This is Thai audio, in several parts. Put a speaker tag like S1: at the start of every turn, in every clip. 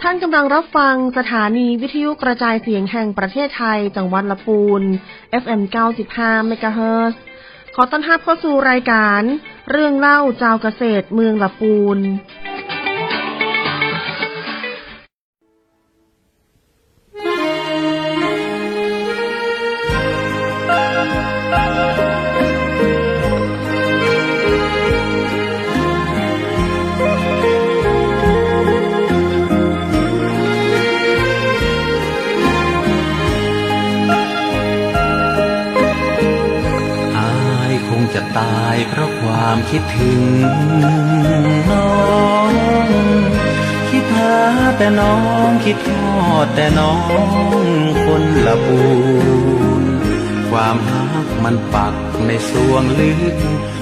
S1: ท่านกำลังรับฟังสถานีวิทยุกระจายเสียงแห่งประเทศไทยจังหวัดลำพูน FM 95 เมกะเฮิรตซ์ ขอต้อนรับเข้าสู่รายการเรื่องเล่าเจ้าเกษตรเมืองลำพูน
S2: จะตายเพราะความคิดถึงน้องคิดหาแต่น้องคิดทอดแต่น้องคนละปูนความหักมันปักในสวงลึก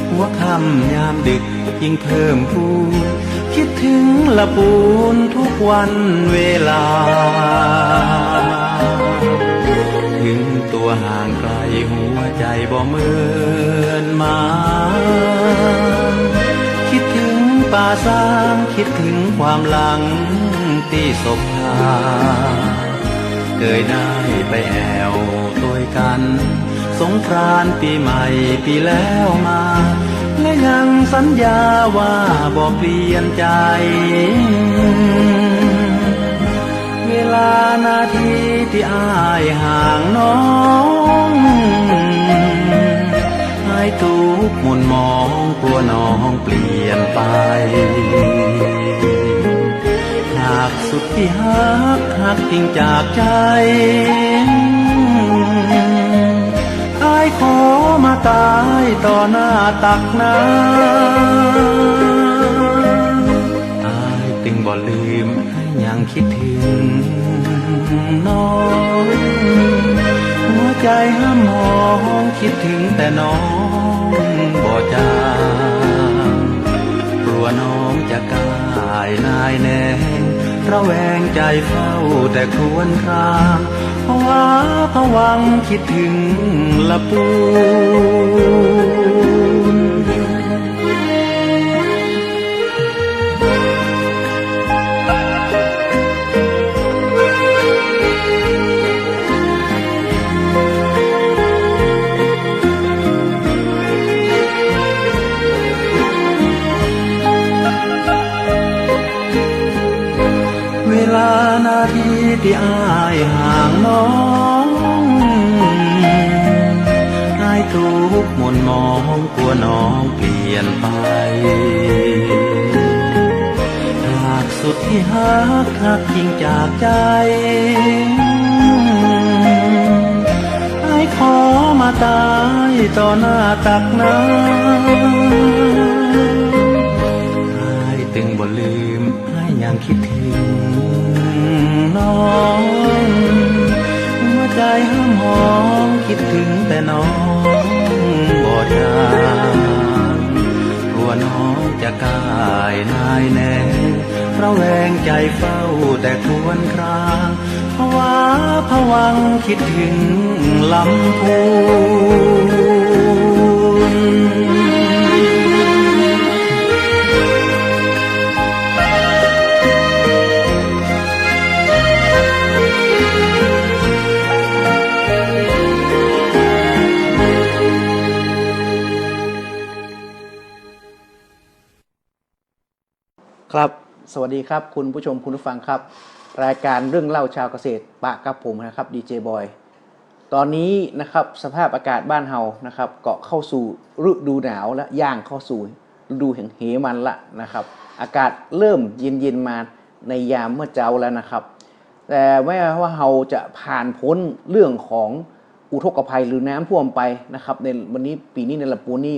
S2: หัวค่ำยามดึกยิ่งเพิ่มพูนคิดถึงละปูนทุกวันเวลาถึงตัวห่างไกลหัวใจบ่เหมือนมาคิดถึงป่าสางคิดถึงความหลังที่ศพทาเคยได้ไปแอวตัวกันสงกรานต์ปีใหม่ปีแล้วมาและยังสัญญาว่าบ่เปลี่ยนใจเวลานาทีที่อ้ายห่างน้องให้ทุกข์หม่นมองกลัวน้องเปลี่ยนไปหากสุดที่หักจริงจากใจอ้ายขอมาตายต่อหน้าตักน้ำอ้ายจึงบ่ลืมยังคิดถึงน้องหัวใจห้ามมองคิดถึงแต่น้องบ่จางกลัวน้องจะกายนายแน่ระแวงใจเฝ้าแต่ครวญครางภาวะผวังคิดถึงละปูนเวลานาทีที่อ้ายห่างน้องอ้ายทุกข์หม่นมองกลัวน้องเปลี่ยนไปหากสุดที่หักจริงจากใจอ้ายขอมาตายต่อหน้าตักน้ำอ้ายตึงบ่ลืมอ้ายยังคิดถึงน้องหัวใจห้ามมองคิดถึงแต่น้องบ่จางกลัวน้องจะกายนายแน่ระแวงใจเฝ้าแต่ครวญครางภาวะผวังคิดถึงลำพูน
S3: ครับสวัสดีครับคุณผู้ชมคุณผู้ฟังครับรายการเรื่องเล่าชาวเกษตรปะกับผมนะครับดีเจบอยตอนนี้นะครับสภาพอากาศบ้านเฮานะครับก็เข้าสู่ฤดูหนาวและย่างเข้าสู่ฤดูแห่งเหมันละนะครับอากาศเริ่มเย็นๆมาในยามเมื่อเช้าแล้วนะครับแต่แม้ว่าเฮาจะผ่านพ้นเรื่องของอุทกภัยหรือน้ำท่วมไปนะครับในวันนี้ปีนี้ในลำพูนนี่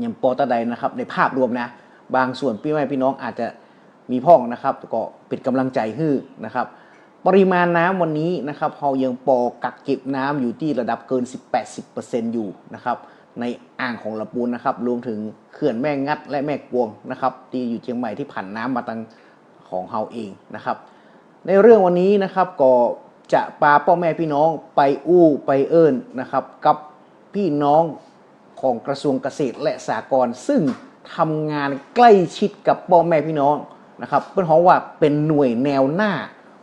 S3: ยังปอตะใดนะครับในภาพรวมนะบางส่วนพี่น้องอาจจะมีพ่องนะครับก็เป็นกำลังใจให้นะครับปริมาณน้ำวันนี้นะครับเรายังปอกักเก็บน้ำอยู่ที่ระดับเกิน 10-80% อยู่นะครับในอ่างของลำพูนนะครับรวมถึงเขื่อนแม่งัดและแม่กวงนะครับที่อยู่เชียงใหม่ที่ผ่านน้ำมาทางของเราเองนะครับในเรื่องวันนี้นะครับก็จะพาพ่อแม่พี่น้องไปไปเอิ้นนะครับกับพี่น้องของกระทรวงเกษตรและสหกรณ์ซึ่งทำงานใกล้ชิดกับพ่อแม่พี่น้อง นะครับเปิ้นฮ้องว่าเป็นหน่วยแนวหน้า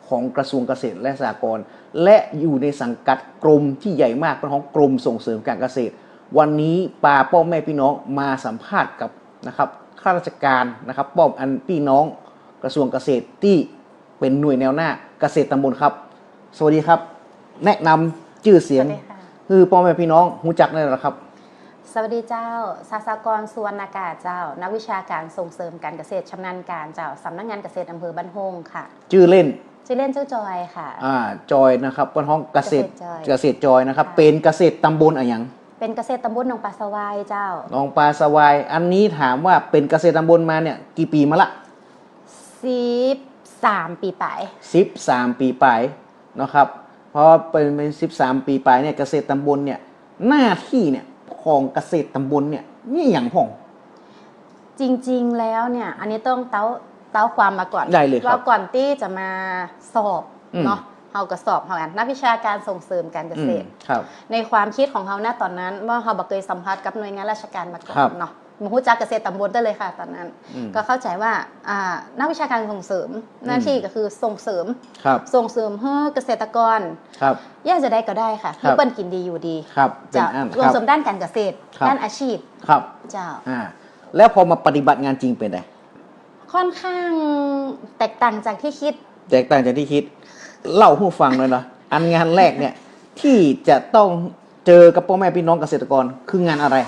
S3: ของกระทรวงเกษตรและสหกรณ์และอยู่ในสังกัดกรมที่ใหญ่มากเป็นของกรมส่งเสริมการเกษตรวันนี้ป้าป้อมแม่พี่น้องมาสัมภาษณ์กับนะครับข้าราชการนะครับป้อมอันพี่น้องกระทรวงเกษตรที่เป็นหน่วยแนวหน้าเกษตรตำบลครับสวัสดีครับแนะนำชื่อเสียงคือป้อมแม่พี่น้องรู้จักได้หรอครับ
S4: สวัสดีเจ้าศาสตรกรสุวรรณากาศเจ้านักวิชาการส่งเสริมการเกษตรชำนาญการเจ้าสำนักงานเกษตรอำเภอบ้านโฮงค่ะ
S3: ชื่อเล่น
S4: ชื่อจอยค่ะ
S3: จอยนะครับบ้านห้องเกษตรจอยนะครับเป็นเกษตรตำบลอะไรอย่าง
S4: เป็นเกษตรตำบลหนองปลาสวายเจ้า
S3: หนองปลาสวายอันนี้ถามว่าเป็นเกษตรตำบลมาเนี่ยกี่ปีมาละ
S4: 13 ปีไป
S3: 13 ปีไปนะครับเพราะเป็น13 ปีไปเนี่ยเกษตรตำบลเนี่ยหน้าที่เนี่ยของเกษตรตำบลเนี่ยนี่อย่างพ่อง
S4: จริงๆแล้วเนี่ยอันนี้ต้องเต้าความมาก่อน
S3: ได้เลยครับ
S4: ว่าก่อนที่จะมาสอบเนาะเราก็สอบเขานักวิชาการส่งเสริมการเกษตรในความคิดของเขาณตอนนั้นว่าเราเคยสัมผัสกับหน่วยงานราชการมาก่อนเนาะมูฮู้จักเกษตรตำบลได้เลยค่ะตอนนั้นก็เข้าใจว่านักวิชาการส่งเสริมหน้าที่ก็คือส่งเสริมให้เกษตรกรย่าจะได้ก็ได้ค่ะเพื่อเปิ้นกินดีอยู่ดีจะส่งเสริมด้านการเกษตรด้านอาชีพเจ้า
S3: แล้วพอมาปฏิบัติงานจริงเป็นไง
S4: ค่อนข้างแตกต่างจากที่คิด
S3: เล่าให้ฟังเลยนะอันงานแรกเนี่ยที่จะต้องเจอกับพ่อแม่พี่น้องเกษตรกรคืองานอะไร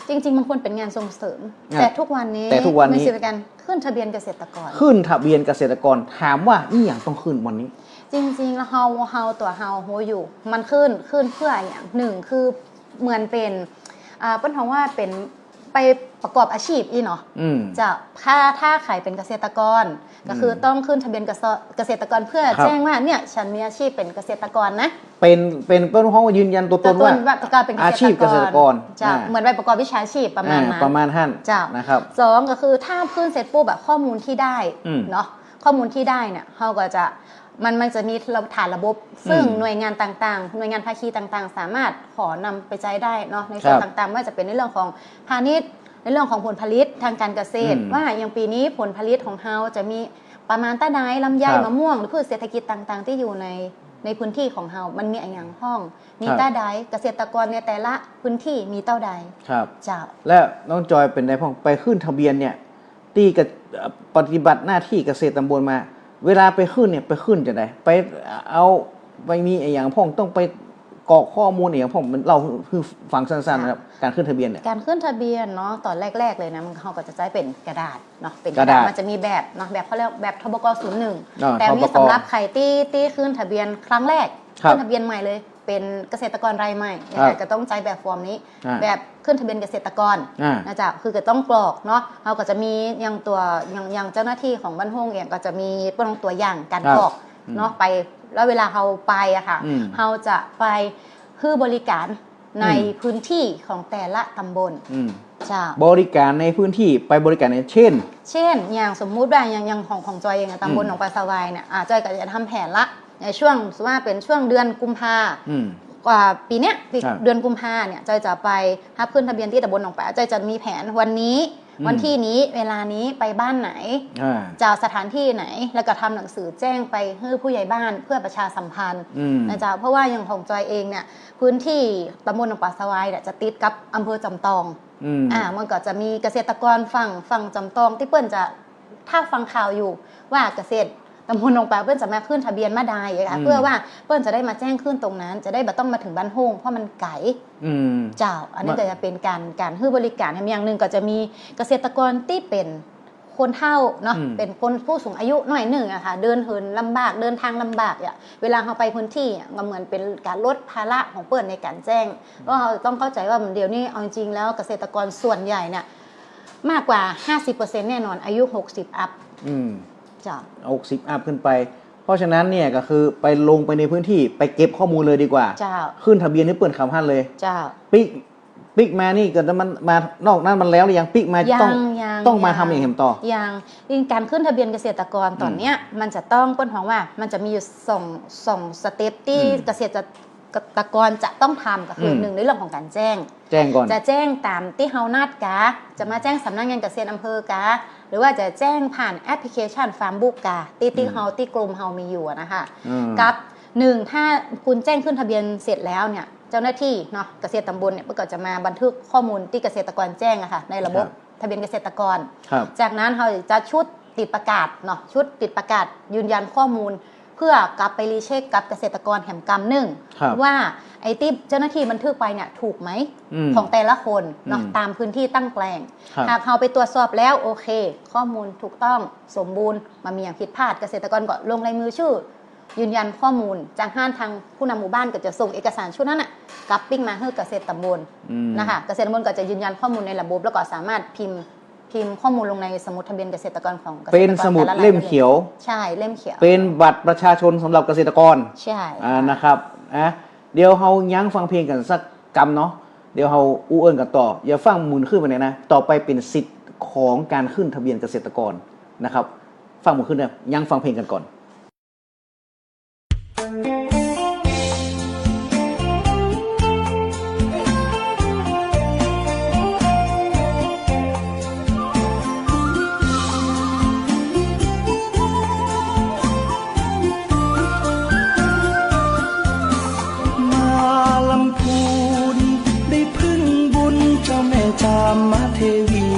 S4: จริงๆมันควรเป็นงานส่งเสริมแต่ทุกวันนี้ไม่ใช่เป็นการขึ้นทะเบียนเกษตรกรถามว่านี่อย่างต้องขึ้นวันนี้จริงๆแล้วเฮาตัวเฮาโหอยู่มันขึ้นเพื่ออย่างหนึ่งคือเหมือนเป็นเปิ้นท้องว่าเป็นไปประกอบอาชีพเนาะจะถ้าใครเป็นเกษตรกรก็คือต้องขึ้นทะเบียนเกษตรกรเพื่อแจ้งว่าเนี่ยฉันมีอาชีพเป็นเกษตรกรนะ
S3: เป็นเปิ้นท้องยืนยันตัวตนว่าอาชีพเกษตรกร
S4: จะเหมือนไปประกอบวิชาชีพประมาณ
S3: นั้นนะครับ
S4: 2ก็คือถ้าขึ้นเสร็จปุ๊บแบบข้อมูลที่ได้เนาะข้อมูลที่ได้เนี่ยเฮาก็จะมันจะมีฐานระบบซึ่งหน่วยงานต่างๆหน่วยงานภาคีต่างๆสามารถขอนำไปใช้ได้เนาะในส่วนต่างๆว่าจะเป็นในเรื่องของพาณิชย์ในเรื่องของผลผลิตทางการเกษตรว่าอย่างปีนี้ผลผลิตของเฮาจะมีประมาณต้นไม้ลำไยมะม่วงหรือพืชเศรษฐกิจต่างๆที่อยู่ในพื้นที่ของเฮามันมีอย่างห้องมีต้าใดเกษตรกรในแต่ละพื้นที่มีเต้าใด
S3: ครับเจ้าแล้วน้องจอยเป็นไงพ่องไปขึ้นทะเบียนเนี่ยตีกับปฏิบัติหน้าที่เกษตรตำบลมาเวลาไปขึ้นเนี่ยไปขึ้นจะไหนไปเอาไปมีอย่างพ่องต้องไปกรอกข้อมูลอย่างพ่องมันเราคือฟังสั้นๆนะครับการขึ้นทะเบียนเนี่ย
S4: การขึ้นทะเบียนเนาะตอนแรกๆเลยนะมันเขาก็จะใช้เป็นกระดาษเนาะเป็นกระดาษมันจะมีแบบเนาะแบบเขาเรียกแบบทบก.01แต่มีสำหรับใครที่ขึ้นทะเบียนครั้งแรกขึ้นทะเบียนใหม่เลยเป็นเกษตรกรรายใหม่ก็ต้องใช้แบบฟอร์มนี้แบบขึ้นทะเบียนเกษตรกรนะจ๊ะคือก็ต้องกรอกเนาะเราก็จะมียังเจ้าหน้าที่ของบ้านโฮงเองก็จะมีตัวอย่างการกรอกเนาะไปแล้วเวลาเราไปอะค่ะเราจะไปคือบริการในพื้นที่ของแต่ละตำบล
S3: บริการในพื้นที่ไปบริการเช่น
S4: อย่างสมมุติว่าอย่างของจอยเองตำบลหนองปลาสวายเนี่ยจอยก็จะทำแผนละในช่วงว่าเป็นช่วงเดือนกุมภาปีเนี้ยเดือนกุมภาเนี่ยจอยจะไปรับขึ้นทะเบียนที่ตำบลหนองปลาจอยจะมีแผนวันที่นี้เวลานี้ไปบ้านไหนจากสถานที่ไหนแล้วก็ทำหนังสือแจ้งไปให้ผู้ใหญ่บ้านเพื่อประชาสัมพันธ์นะจ๊ะเพราะว่าอย่างของจอยเองเนี่ยพื้นที่ตำบลหนองปลาสวายเนี่ยจะติดกับอำเภอจำตองมันก็จะมีเกษตรกรฝั่งจำตองที่เปิ้นจะถ้าฟังข่าวอยู่ว่าเกษตรตำบลหนองปลาเปิ้นจะมาขึ้นทะเบียนมาได้ค่ะเพื่อว่าเปิ้นจะได้มาแจ้งขึ้นตรงนั้นจะได้ไม่ต้องมาถึงบ้านโฮงเพราะมันไกลเจ้าอันนี้ก็จะเป็นการให้บริการอย่างหนึ่งก็จะมีเกษตรกรที่เป็นคนเฒ่าเนาะเป็นคนผู้สูงอายุหน่อยหนึ่งอะค่ะเดินเหินลำบากเดินทางลำบากอ่ะเวลาเขาไปพื้นที่ก็เหมือนเป็นการลดภาระของเปิ้นในการแจ้งเพราะเราต้องเข้าใจว่าเดี๋ยวนี้เอาจริงแล้วเกษตรกรส่วนใหญ่เนี่ยมากกว่า 50% แน่นอนอายุ60อัพ
S3: 60อัพขึ้นไปเพราะฉะนั้นเนี่ยก็คือไปลงไปในพื้นที่ไปเก็บข้อมูลเลยดีกว่าขึ้นทะเบียนให้เปิดคำพันเลยปิกมานี่เกิดมันมานอกนั้นมันแล้วหรือยังปิกมาต้องมาทำอย่างเห็นต่อ
S4: อย่างการขึ้นทะเบียนเกษตรกรตอนเนี้ยมันจะต้องเปิ้นของว่ามันจะมีอยู่สองสเต็ปที่เกษตรกรจะต้องทำก็คือหนึ่งในเรื่องของการแจ้ง
S3: ก่อน
S4: จะแจ้งตามที่เฮานัดกะจะมาแจ้งสำนักงานเกษตรอำเภอกะ รือว่าจะแจ้งผ่านแอปพลิเคชันฟาร์มบุ๊กกาที่เฮาที่กลุ่มเฮามีอยู่นะคะกับ1ถ้าคุณแจ้งขึ้นทะเบียนเสร็จแล้วเนี่ยเจ้าหน้าที่เนาะเกษตรตำบลเนี่ยก็จะมาบันทึกข้อมูลที่เกษตรกรแจ้งอะค่ะในระบบทะเบียนเกษตรกรจากนั้นเขาจะชุดติดประกาศเนาะชุดติดประกาศยืนยันข้อมูลเพื่อกลับไปรีเช็คกับเกษตรกรแห่งกรรมหนึ่งว่าไอ้ที่เจ้าหน้าที่บันทึกไปเนี่ยถูกไหมของแต่ละคนเนาะตามพื้นที่ตั้งแปลงหากเราไปตรวจสอบแล้วโอเคข้อมูลถูกต้องสมบูรณ์มามีอย่างผิดพลาดเกษตรกรก็ลงลายมือชื่อยืนยันข้อมูลจากห้านทางผู้นำหมู่บ้านก็จะส่งเอกสารชุดนั้นกลับปิ้งมาให้เกษตรตำบลนะคะเกษตรตำบลก็จะยืนยันข้อมูลในระบบแล้วก็สามารถพิมพ์ข้อมูลลงในสมุดทะเบียนเกษตรกรของเกษตรกร
S3: เป็นสมุดเล่มเขียว
S4: ใช่เล่มเขียว
S3: เป็นบัตรประชาชนสำหรับเกษตรกร
S4: ใช่
S3: นะครับเดี๋ยวเฮายั้งฟังเพลงกันสักกำเนาะเดี๋ยวเฮาอู้เอิ้นกันต่ออย่าฟังหมุนขึ้นไปเลยนะต่อไปเป็นสิทธิ์ของการขึ้นทะเบียนเกษตรกรนะครับฟังหมุนขึ้นเนี่ยยั้งฟังเพลงกันก่อน
S2: จามเทวี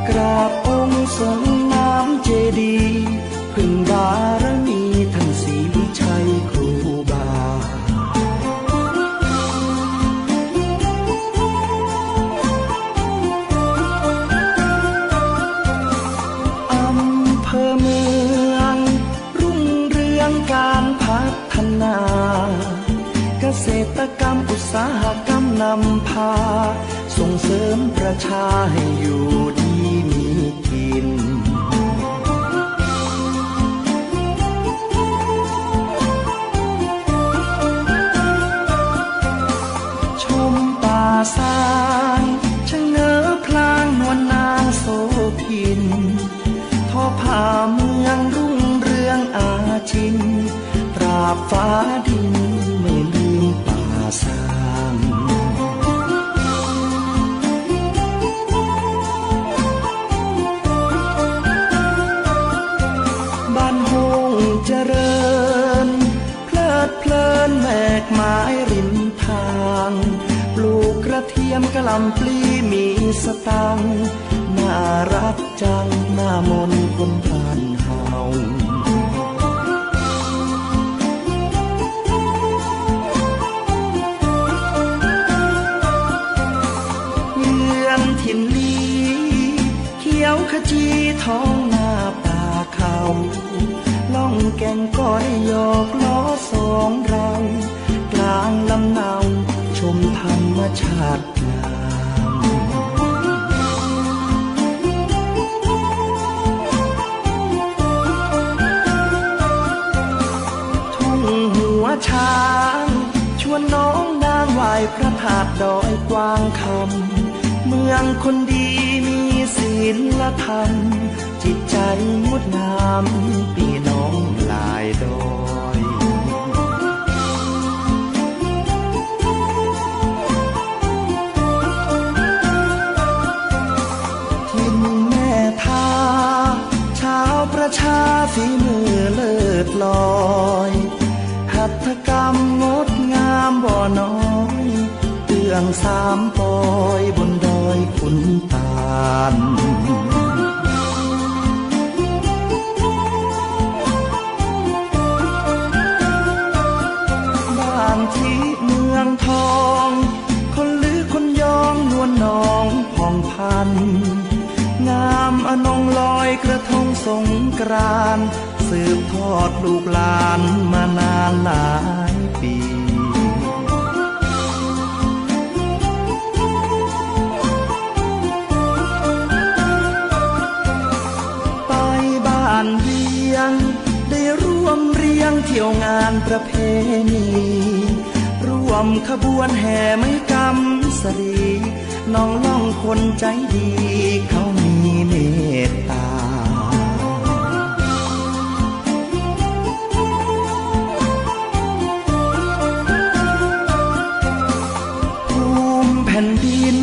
S2: กราบองค์ทรงน้ำเจดีย์พึ่งบารมีท่านศรีวิชัยครูบาอำเภอเมืองรุ่งเรืองการพัฒนาเกษตรกรรมอุตสาหกรรมนำพาส่งเสริมประชาให้อยู่ดีมีกินชมป่าสางชะเง้อพลางนวลนางโสพินทอผ้าเมืองรุ่งเรืองอาชินตราบฟ้าดินไม่ลืมป่าสางเจริญเพลิดเพลินแมกไม้ริมทางปลูกกระเทียมกะหล่ำปลีมีสตังน่ารักจังหน้ามนต์คนผ่านเฮาเยือนถิ่นลีเขียวขจีท้องนาป่าเขาล่องแก่งก้อยหยอกล้อสองเรากลางลำเนาชมธรรมชาติงามทุ่งหัวช้างชวนน้องนางไหว้พระธาตุดอยกวางคำเมืองคนดีมีศีลธรรมจิตใจงดงามพี่น้องหลายดอยทินแม่ทาชาวประชาฝีมือเลิศลอยหัตถกรรมงดงามบ่อน้อยเตื้องสามปอยบนดอยขุนตาลที่เมืองทองคนลือคนยองนวลน้องผ่องพันงามอนงลอยกระทงสงกรานต์สืบทอดลูกหลานมานานหลายปีไปบ้านเวียงได้ร่วมเรียงเที่ยวงานประเพณีร่วมขบวนแห่ไม้กำสรีน้องล่องคนใจดีเขามีเมตตาภูมิแผ่นดิน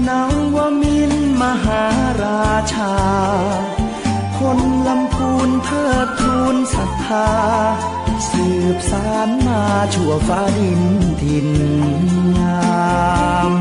S2: นวมินทร์มหาราชา าสืบสานมาชั่วฟ้าดินถิ่นงาม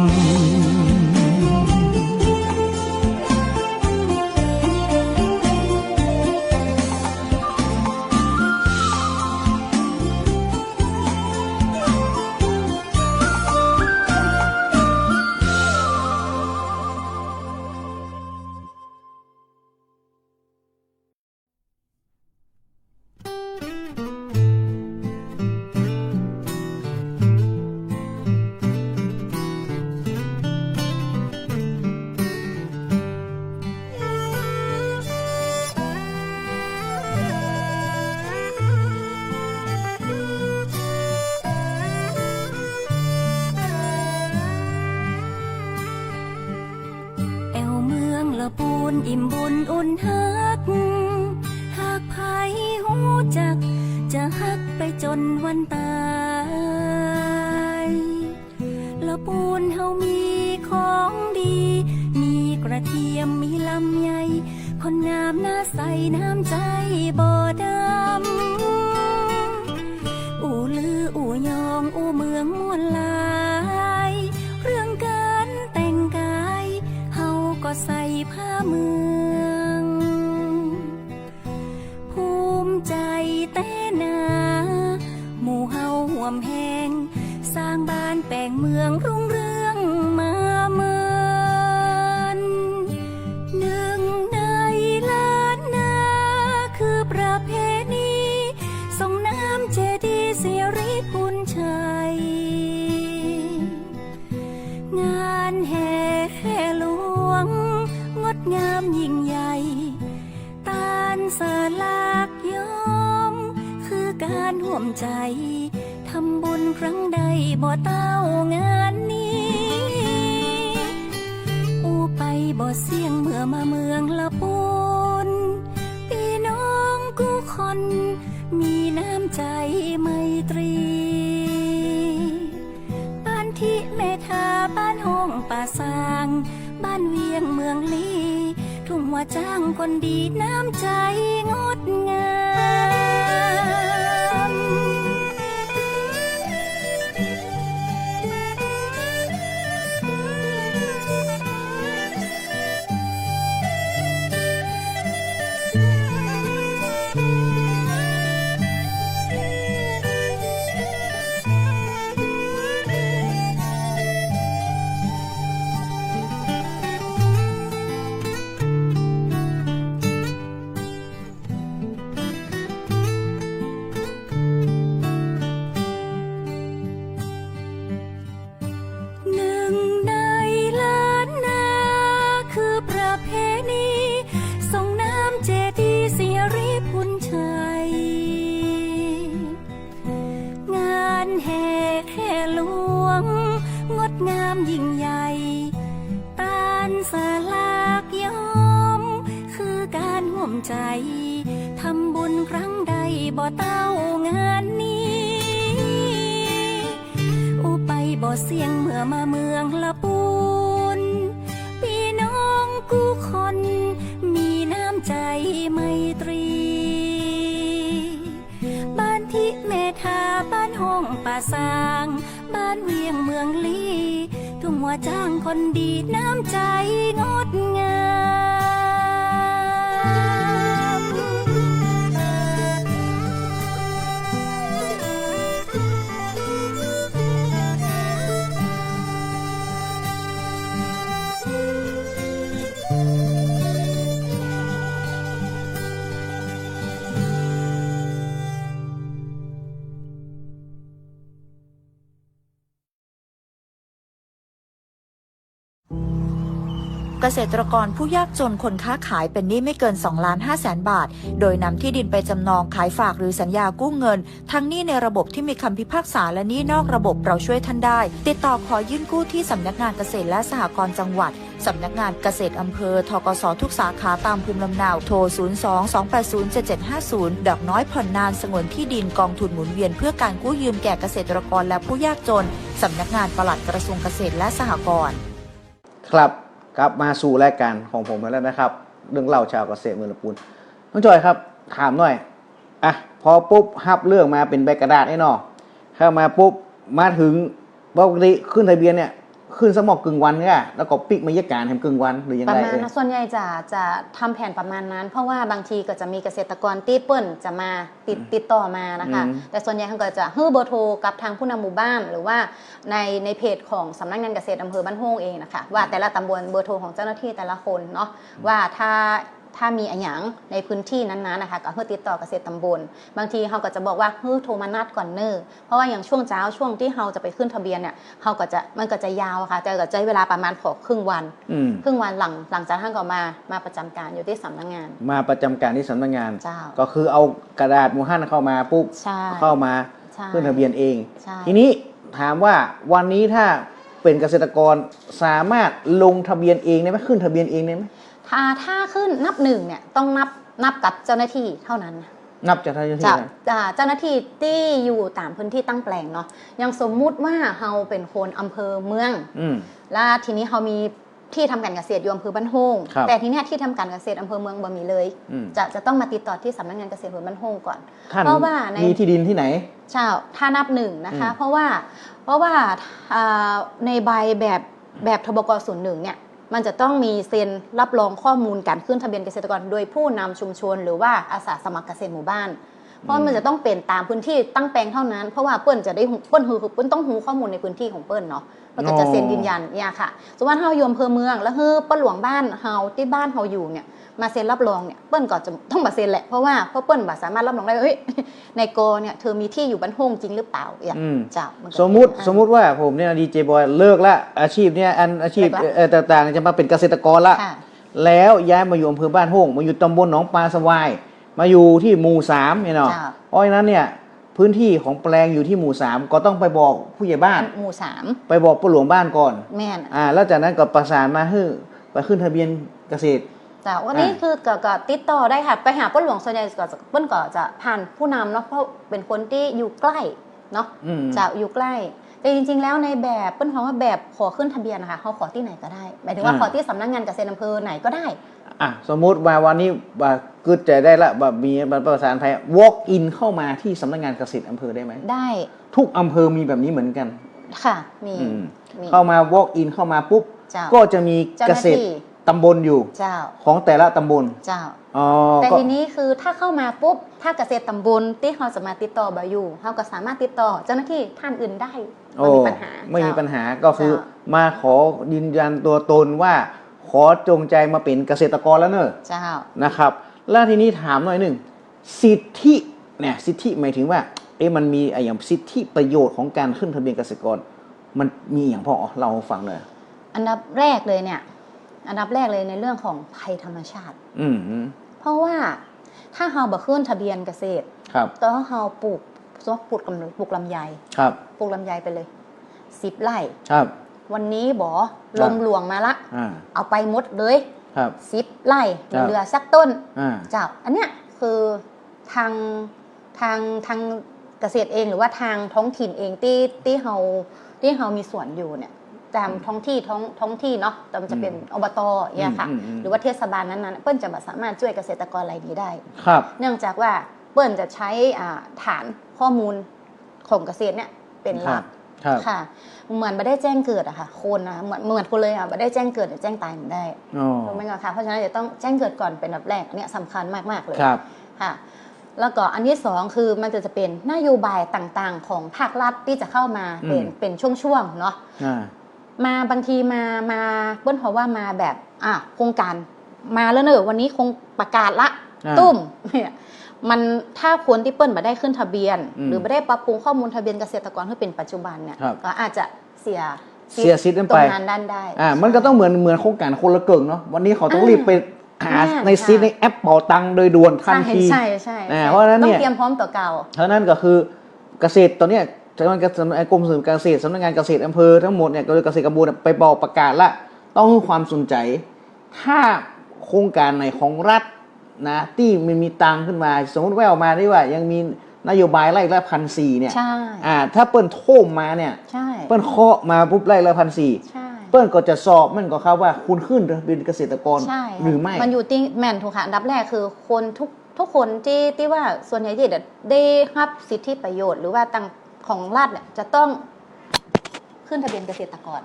S5: อิ่มบุญอุ่นฮักหากไผหูจักจะฮักไปจนวันตายละปูนเฮามีของดีมีกระเทียมมีลำไยคนงามหน้าใสน้ำใจบ่ดำอู่ลืออู่ยองอู่เมืองม่วนลายเรื่องการแต่งกายเฮาก็ใส่ผ้าเมืองภูมิใจแต่นาหมู่เฮาห่วมแหงสร้างบ้านแปลงเมืองรุ่งเรืองมาเมินหนึ่งในล้านนาคือประเพณีส่งน้ำเจดีย์สิริพูนชัยงานแห่หลวงงดงามยิ่งใหญ่ตานสลากย้อมคือการร่วมใจทำบุญครั้งใดบ่เต้างานนี้อูไปบ่เสี่ยงเมื่อมาเมืองละปูนพี่น้องกู้คนมีน้ำใจไมตรีบ้านที่เมธาบ้านห้องป่าสางบ้านเวียงเมืองลีทุ่งว่าจ้างคนดีน้ำใจงดงามงามยิ่งใหญ่ตานสลากย้อมคือการร่วมใจทำบุญครั้งใดบ่เต้างานนี้อูไปบ่เสี่ยงเมื่อมาเมืองละปูนพี่น้องกู้คนมีน้ำใจไมตรีบ้านที่เมธาบ้านห้องป่าสางบ้านเวียงเมืองลีทุ่งว่าจ้างคนดีน้ำใจงดงาม
S6: เกษตรกรผู้ยากจนคนค้าขายเป็นหนี้ไม่เกิน 2,500,000 บาทโดยนำที่ดินไปจำนองขายฝากหรือสัญญากู้เงินทั้งหนี้ในระบบที่มีคำพิพากษาและหนี้นอกระบบเราช่วยท่านได้ติดต่อขอยื่นกู้ที่สำนักงานเกษตรและสหกรณ์จังหวัดสำนักงานเกษตรอำเภอธกสทุกสาขาตามภูมิลำเนาโทร 02-280-7750 ดอกน้อยผ่อนนานสงวนที่ดินกองทุนหมุนเวียนเพื่อการกู้ยืมแก่เกษตรกรและผู้ยากจนสำนักงานปลัดกระทรวงเกษตรและสหกรณ์
S3: ครับกลับมาสู่รายการของผมแล้วนะครับเรื่องเล่าชาวเกษตรเมืองลำพูนน้องจอยครับถามหน่อยอ่ะ พอปุ๊บฮับเรื่องมาเป็นใบกระดาษไอ้เนาะเข้ามาปุ๊บมาถึงปกติขึ้นทะเบียนเนี่ยขึ้นสมอกกึ่งวันก็แล้วก็ปิกมาแยกการทำกึ่งวันหรือยัง
S4: ประ
S3: ไง
S4: มาณนะส่วนใหญ่จะทำแผนประมาณนั้น เพราะว่าบางทีก็จะมีเกษตรกรที่เปิ้นจะมาติดต่อมานะคะแต่ส่วนใหญ่เขาก็จะให้เบอร์โทรกับทางผู้นำหมู่บ้าน หรือว่าในเพจของสำนักงานเกษตรอำเภอบ้านโฮงเองนะคะว่าแต่ละตำบลเบอร์โทรของเจ้าหน้าที่แต่ละคนเนาะว่าถ้ามีอะไรอย่างในพื้นที่นั้นๆนะคะก็เพื่อติดต่อเกษตรตำบลบางทีเขาก็จะบอกว่าโทรมานัดก่อนเนอเพราะว่าอย่างช่วงเช้าช่วงที่เราจะไปขึ้นทะเบียนเนี่ยมันก็จะยาวค่ะแต่ก็ใช้เวลาประมาณขอครึ่งวันหลังจากท่านก็มาประจำการอยู่ที่สำนักงาน
S3: มาประจำการที่สำนักงาน
S4: เจ้า
S3: ก็คือเอากระดาษหมู่ฮั่นเข้ามาปุ๊บ
S4: ใช่
S3: เข้ามา
S4: ใช่
S3: ขึ้นทะเบียนเอง
S4: ใช่
S3: ทีนี้ถามว่าวันนี้ถ้าเป็นเกษตรกรสามารถลงทะเบียนเองได้ไหมขึ้นทะเบียนเองได้ไหม
S4: ถ้าขึ้นนับหนึ่งเนี่ยต้องนับกับเจ้าหน้าที่เท่านั้น
S3: นับจากเจ้าหน้าที่นะ
S4: เจ้าหน้าที่ที่อยู่ตามพื้นที่ตั้งแปลงเนาะอย่างสมมุติว่าเราเป็นคนอำเภอเมืองแล้วทีนี้เรามีที่ทำการเกษตรอยู่อำเภอบ้านโฮงแต่ทีนี้ที่ทำการเกษตรอำเภอเมืองบ่มีเลยจะต้องมาติดต่อที่สำนักงานเกษตรอำเภอบ้านโฮงก่อน เพราะว่ามี
S3: ที่ดินที่ไหน
S4: ใช่ถ้านับหนึ่งนะคะเพราะว่าในใบแบบทบก.01เนี่ยมันจะต้องมีเซ็นรับรองข้อมูลการขึ้นทะเบียนเกษตรกรโดยผู้นำชุมชนหรือว่าอาสาสมัครเกษตรหมู่บ้านเพราะมันจะต้องเป็นตามพื้นที่ตั้งแปลงเท่านั้นเพราะว่าเปิ้ลจะได้เปิ้ลต้องรู้ข้อมูลในพื้นที่ของเปิ้ลเนาะมันก็จะเซ็นยืนยันเนี่ยค่ะสมมติว่าเราอยู่อำเภอเมืองแล้วป้าหลวงบ้านเฮาที่บ้านเฮาอยู่เนี่ยมาเซ็นรับรองเนี่ยเปิ้ลก็จะต้องมาเซ็นแหละเพราะเปิ้ลสามารถรับรองได้เฮ้ยในโกเนี่ยเธอมีที่อยู่บ้านโฮงจริงหรือเปล่าจ้า
S3: สมมุติว่าผมเนี่ยดีเจบอยเลิกละอาชีพเนี่ยอาชีพต่างๆจะมาเป็นเกษตรกรละแล้วย้ายมาอยู่อำเภอบ้านโฮงมาอยู่ตำบลหนองปลาสวายมาอยู่ที่หมู่3เนี่ยเนาะเพราะฉะนั้นเนี่ยพื้นที่ของแปลงอยู่ที่หมู่3ก็ต้องไปบอกผู้ใหญ่บ้าน
S4: หมู่3
S3: ไปบอกผู้หลวงบ้านก่อน
S4: แม่น
S3: แล้วจากนั้นก็ประสานมาไปขึ้นทะเบียนเกษตร
S4: วันนี้คือก็ติดต่อได้ค่ะไปหาป้าหลวงส่วนใหญ่ก็เปิ้ลก็จะผ่านผู้นำเนาะเพราะเป็นคนที่อยู่ใกล้เนาะจะอยู่ใกล้แต่จริงๆแล้วในแบบเปิ้ลว่าแบบขอขึ้นทะเบียนนะคะเขาขอที่ไหนก็ได้หมายถึงว่าขอที่สำนักงานเกษตรอำเภอไหนก็ได้
S3: สมมุติว่าวันนี้กึศจะได้ละมีประสานไป walk in เข้ามาที่สำนักงานเกษตรอำเภอได้ไหม
S4: ได้
S3: ทุกอำเภอมีแบบนี้เหมือนกัน
S4: ค่ะมี
S3: เข้ามา walk in เข้ามาปุ๊บก็จะมีเกษตรตำบลอยู่ของแต่ละตำบล
S4: แต่ทีนี้คือถ้าเข้ามาปุ๊บถ้าเกษตรตำบลที่เขาจะมาติดต่อบอยู่เขาก็สามารถติดต่อเจ้าหน้าที่ท่านอื่นได้ไม่มีปัญหา
S3: ไม่มีปัญหาก็คือมาขอยืนยันตัวตนว่าขอจงใจมาเป็นเกษตรกรแล้วเนอะนะครับแล้วทีนี้ถามหน่อยหนึ่งสิทธิเนี่ยสิทธิหมายถึงว่ามันมีอย่างสิทธิประโยชน์ของการขึ้นทะเบียนเกษตรกรมันมีอย่างพอเราฟังหน่อย
S4: อันดับแรกเลยในเรื่องของภัยธรรมชาติเพราะว่าถ้าเราบ่ขึ้นทะเบียนเกษตรต้องเราปลูกลำไยปลูกลำไยไปเลย10 ไร่วันนี้ลมหลวงมาละเอาไปหมดเลย10 ไร่เหลือสักต้นจ้าอันเนี้ยคือทางเกษตรเองหรือว่าทางท้องถิ่นเองที่เรามีส่วนอยู่เนี่ยตามท้องที่เนาะแต่มันจะเป็นอบตเนี่ยค่ะหรือว่าเทศบาลนั้นๆเปิ้ลจะสามารถช่วยเกษตรกรรายนี้ได้เนื่องจากว่าเปิ้ลจะใช้ฐานข้อมูลของเกษตรเนี่ยเป็นหลักค่ะเหมือนไม่ได้แจ้งเกิดอะค่ะคนนะเหมือนคนเลยอะไม่ได้แจ้งเกิดแต่แจ้งตายมันได้ถูกไหมคะเพราะฉะนั้นจะต้องแจ้งเกิดก่อนเป็นแบบแรกอันนี้สำคัญมากๆเลยค่ะแล้วก็อันที่2คือมันจะเป็นนโยบายต่างๆของภาครัฐที่จะเข้ามาเป็นช่วงๆเนาะมาบางทีมาเปิ้ลเพราะว่ามาแบบโครงการมาแล้วเนอะวันนี้คงประกาศละตุ้มเนี่ยมันถ้าคนที่เปิ้ลมาได้ขึ้นทะเบียนหรือไม่ได้ปรับปรุงข้อมูลทะเบียนเกษตรกรให้เป็นปัจจุบันเนี่ยก็อาจจะเสีย
S3: สิทธิ์นั้น
S4: ไปตรงนั้นด้านได้
S3: มันก็ต้องเหมือนโครงการคนละเกิงเนาะวันนี้เขาต้องรีบไปหาในซิทในแอปเป๋าตังค์โดยด่วนทันที
S4: ใช่
S3: เพราะนั้นเนี่ย
S4: ต้องเตรียมพร้อมต่อเก่า
S3: เพราะนั้นก็คือเกษตรตอนเนี้ยกรมส่งเกษตรสำนักงานเกษตรอำเภอทั้งหมดเนี่ยเกษตรกระบวนไปบอกประกาศละต้องให้ความสนใจถ้าโครงการไหนของรัฐนะที่มันมีตังขึ้นมาสมมติแววมาได้ว่ายังมีนโยบายไร่ละ1,400เนี่ยถ้าเปิ้ลโท่มมาเนี่ยเปิ้ลเคาะมาปุ๊บไร่ละ1,400เปิ้ลก็จะสอบมันก็ครับว่าคุณขึ้นเป็นเกษตรกรหรือไม่
S4: มันอยู่ที่แม่นถูกค่ะอันดับแรกคือคน ทุกคนที่ว่าส่วนใหญ่ที่ได้รับสิทธิประโยชน์หรือว่าต่างของรัฐเนี่ยจะต้องขึ้นทะเบียนเกษตรกร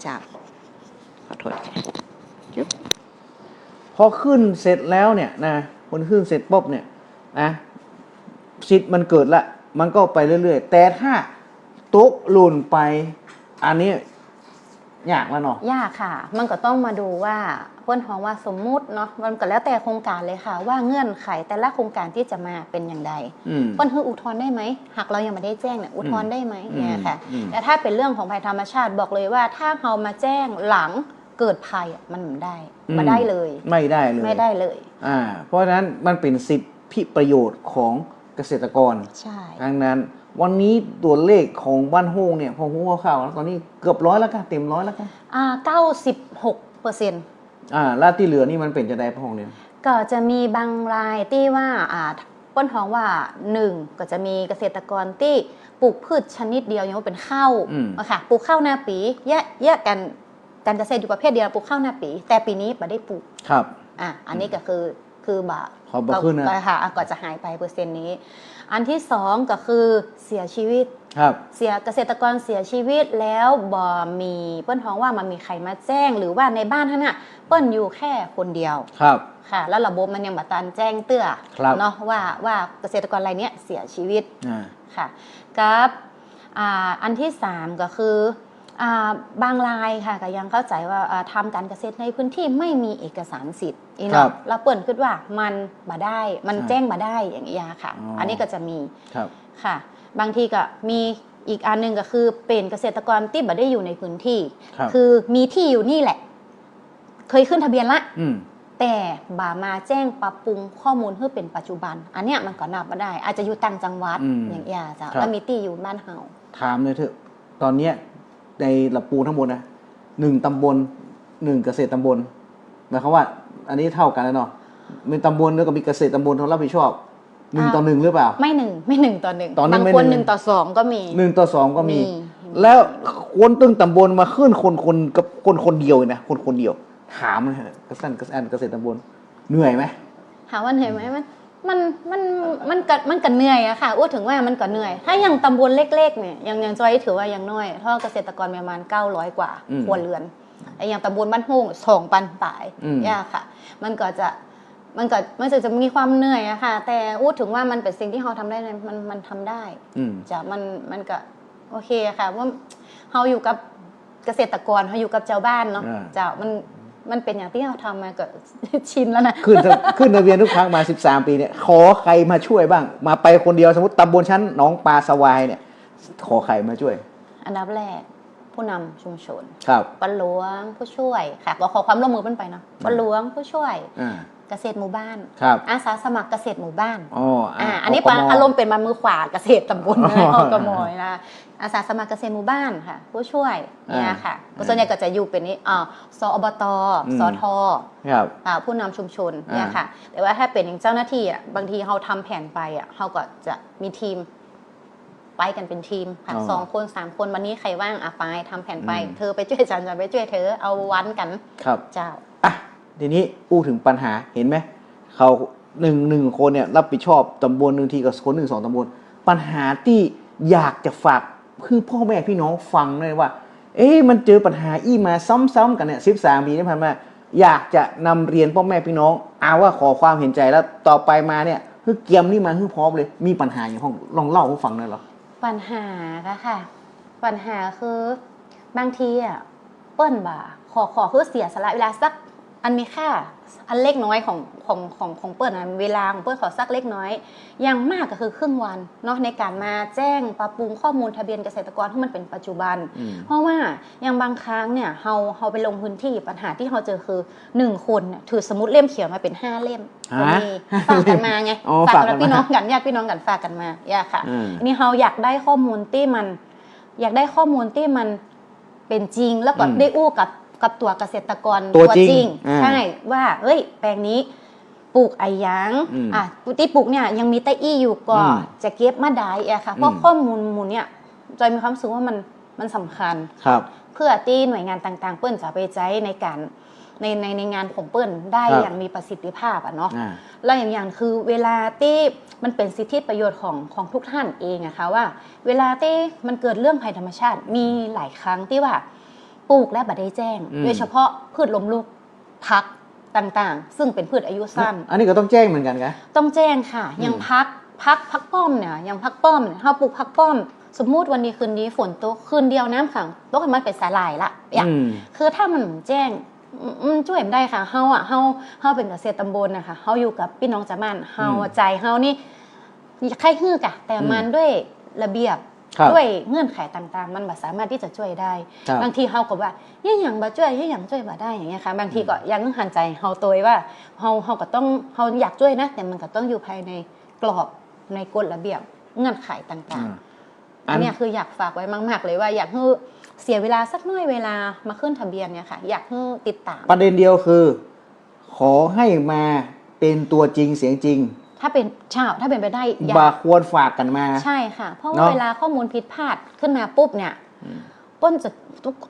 S4: จ้าขอโทษค่ะ
S3: พอขึ้นเสร็จแล้วเนี่ยนะคนขึ้นเสร็จปุ๊บเนี่ยนะสิทธิ์มันเกิดละมันก็ไปเรื่อยๆแต่ถ้าตกหล่นไปอันนี้ยากแล้วเนาะ
S4: ยากค่ะมันก็ต้องมาดูว่าเพื่อนของว่าสมมุติเนาะมันก็แล้วแต่โครงการเลยค่ะว่าเงื่อนไขแต่ละโครงการที่จะมาเป็นอย่างไรเพื่อนคืออุทธรณ์ได้ไหมหากเรายังไม่ได้แจ้งเนี่ยอุทธรณ์ได้ไหมเนี่ยค่ะแต่ถ้าเป็นเรื่องของภัยธรรมชาติบอกเลยว่าถ้าเรามาแจ้งหลังเกิดภัยมันไม่ได้เลย
S3: ไม่ได้เลยเพราะฉะนั้นมันเป็นสิทธิประโยชน์ของเกษตรกร
S4: ใช่
S3: ดังนั้นวันนี้ตัวเลขของบ้านโฮงเนี่ยพอหัวข่าวตอนนี้เกือบ100แล้วกันเต็ม100แล้วกัน
S4: 96%
S3: แล้วที่เหลือนี่มันเป็นจะได้พองเนี่ย
S4: ก็จะมีบางรายที่ว่าป้นท้องว่า1ก็จะมีเกษตรกรที่ปลูกพืชชนิดเดียวอย่างว่าเป็นข้าวค่ะปลูกข้าวหน้าปีแยกกันการเกษตรอยู่ประเภทเดียวปลูกข้าวหน้าปีแต่ปีนี้ไม่ได้ปลูก
S3: ครับ
S4: อันนี้ก็คือ
S3: ก็ขึ้นนะ
S4: ค่ะก็จะหายไปเปอร์เซ็นต์นี้อันที่2ก็คือเสียชีวิต
S3: ครับ
S4: เกษตรกรเสียชีวิตแล้วบ่มีเปิ้นท้องว่ามันมีใครมาแจ้งหรือว่าในบ้านท่านน่ะเปิ้นอยู่แค่คนเดียว
S3: ครับ
S4: ค่ะแล้วระบบมันยังบ่ทันแจ้งเตือเนาะว่าเกษตรกรรายเนี้ยเสียชีวิตค่ะกับอันที่3ก็คือบางรายค่ะก็ยังเข้าใจว่าทำการเกษตรในพื้นที่ไม่มีเอกสารสิทธิ์เนาะแล้วเปิ้นคิดว่ามันบ่ได้มันแจ้งบ่ได้อย่างนี้ค่ะอันนี้ก็จะมีค่ะบางทีก็มีอีกอันนึงก็คือเป็นเกษตรกรที่บ่ได้อยู่ในพื้นที่คือมีที่อยู่นี่แหละเคยขึ้นทะเบียนละแต่บ่มาแจ้งปรับปรุงข้อมูลให้เป็นปัจจุบันอันเนี้ยมันก็นับบ่ได้อาจจะอยู่ต่างจังหวัดอย่างเงี้ยจ้ะแล้วมีที่อยู่บ้านเฮา
S3: ถามเลยเถอะตอนเนี้ยในลำปูทั้งหมดนะ1ตำบล1เกษตรตำบลหมายความว่าอันนี้เท่ากันแล้วเนาะมีตำบลแล้วก็มีเกษตรตำบลเขารับผิดชอบ1 ต่อ 1หรือเปล่า
S4: ไม่1ต่อ 1บางคน1 ต่อ 2ก็มี
S3: 1 ต่อ 2ก็มีแล้วคนตึงตำบลมาขึ้นคนกับคนเดียวนะคนเดียวถามเลยเกษตรตำบลเหนื่อยไหม
S4: ถามว่าเหนื่อยไหมมันก็เหนื่อยอะค่ะพูดถึงว่ามันก็เหนื่อยถ้าอย่างตำบลเล็กๆเนี่ยยังจอยถือว่ายังน้อยเพราะเกษตรกรประมาณ900กว่าครัวเรือนไอ้อย่างตำบลบ้านโฮง2,000 ปลายเนี่ยค่ะมันจะมีความเหนื่อยอะค่ะแต่พูดถึงว่ามันเป็นสิ่งที่เราทำได้มันทำได้จะมันก็โอเคค่ะว่าเราอยู่กับเกษตรกรเราอยู่กับชาวบ้านเนาะจะมันเป็นอย่างที่เราทำมาก็ชินแล้วนะ
S3: ขึ้นทะเบียนทุกครั้งมา13ปีเนี่ยขอใครมาช่วยบ้างมาไปคนเดียวสมมติตำบลชั้นหนองปลาสวายเนี่ยขอใครมาช่วย
S4: อันดับแรกผู้นำชุมชน
S3: ครับ
S4: ปหลวงผู้ช่วยค่ะก็ขอความร่วมมือไปนะปหลวงผู้ช่วยเกษตรหมู่บ้านอาสาสมัครเกษตรหมู่บ้านอันนี้อารมณ์เป็นมือขวาเกษตรตำบลนะกมอยนะอาสาสมัครเกษตรหมู่บ้านค่ะผู้ช่วยเนี่ยค่ะส่วนใหญ่ก็จะอยู่เป็นนี้สอบต.สท.ผู้นำชุมชนเนี่ยค่ะแต่ว่าถ้าเป็นอย่างเจ้าหน้าที่บางทีเราทำแผนไปเราก็จะมีทีมไปกันเป็นทีมค่ะ2 คน 3 คนวันนี้ใครว่างไปทำแผนไปเธอไปช่วยฉันจะไปช่วยเธอเอาวันกัน
S3: ครับ
S4: เจ้า
S3: ทีนี้พูดถึงปัญหาเห็นไหมเขาหนึ่งคนเนี่ยรับผิดชอบตำบลหนึ่งทีกับคน1-2 ตำบลปัญหาที่อยากจะฝากคือพ่อแม่พี่น้องฟังเลยว่ามันเจอปัญหามาซ้ำๆกันเนี่ย13 ปีที่ผ่านมาอยากจะนำเรียนพ่อแม่พี่น้องว่าขอความเห็นใจแล้วต่อไปมาเนี่ยคือเกียมนี่มาคือพร้อมเลยมีปัญหาอย่างห้องลองเล่าให้ฟังหน่อยเหรอ
S4: ปัญหาค่ะปัญหาคือบางทีเปิ้นบ่าขอคือเสียสละเวลาสักอันมีค่าอันเล็กน้อยของเปิ้ลนะเวลาของเปิ้ลขอสักเล็กน้อยอย่างมากก็คือครึ่งวันเนาะในการมาแจ้งปรับปรุงข้อมูลทะเบียนเกษตรกรให้มันเป็นปัจจุบันเพราะว่าอย่างบางครั้งเนี่ยเราไปลงพื้นที่ปัญหาที่เราเจอคือ1 คนถือสมุดเล่มเขียวมาเป็น5 เล่มก็มีฝากกันมาไงฝากกันพี่น้องกันญาติพี่น้องกันฝากกันมาค่ะนี่เราอยากได้ข้อมูลที่มันเป็นจริงแล้วก็ได้อู้กับตัวเกษตรกร
S3: ตัวจริง
S4: ใช่ว่าแปลงนี้ปลูกไอ้ยังที่ปลูกเนี่ยยังมีไต้อี้อยู่ก็จะเก็บมาได้ค่ะเพราะข้อมูลเนี่ยจอยมีความรู้สึกว่ามันสำคัญ
S3: ครับ
S4: เพื่อที่หน่วยงานต่างๆเปิ้นจะไปใช้ในการในงานของเปิ้นได้อย่างมีประสิทธิภาพอ่ะเนาะแล้วอย่างคือเวลาที่มันเป็นสิทธิประโยชน์ของทุกท่านเองอะค่ะว่าเวลาที่มันเกิดเรื่องภัยธรรมชาติมีหลายครั้งที่ว่าปลูกและบัดได้แจ้งโดยเฉพาะพืชล้มลุกพักต่างๆซึ่งเป็นพืชอายุสั้น
S3: อันนี้ก็ต้องแจ้งเหมือนกันคะ
S4: ต้องแจ้งค่ะอย่างพักป้อมเนี่ยอย่างพักป้อมเนี่ยเฮาปลูกพักป้อมสมมุติวันนี้คืนนี้ฝนตกคืนเดียวน้ำขังตกให้มันเป็นสาหร่ายละอย่างคือถ้ามันแจ้งช่วยไม่ได้ค่ะเฮาเป็นเกษตรตำบลนะคะเฮาอยู่กับพี่น้องชาวบ้านเฮาใจเฮานี่ใครฮื้อกะแต่มันด้วยระเบียบด้วยเงื่อนไขต่างๆมันบ่สามารถที่จะช่วยได้บางทีเฮาก็ว่าอย่างบ่ช่วยอย่างช่วยบ่ได้อย่างเงี้ยค่ะบางทีก็ยังหันใจเฮาตัวว่าเฮาก็ต้องเฮาอยากช่วยนะแต่มันก็ต้องอยู่ภายในกรอบในกฎระเบียบเงื่อนไขต่างๆอันนี้คืออยากฝากไว้มากๆเลยว่าอยากให้เสียเวลาสักน้อยเวลามาขึ้นทะเบียนเนี่ยค่ะอยากให้ติดตาม
S3: ประเด็นเดียวคือขอให้มาเป็นตัวจริงเสียงจริง
S4: ถ้าเป็นไปได้
S3: บาควรฝากกันมา
S4: ใช่ค่ะเพราะว่าเวลาข้อมูลผิดพลาดขึ้นมาปุ๊บเนี่ยป้นจะ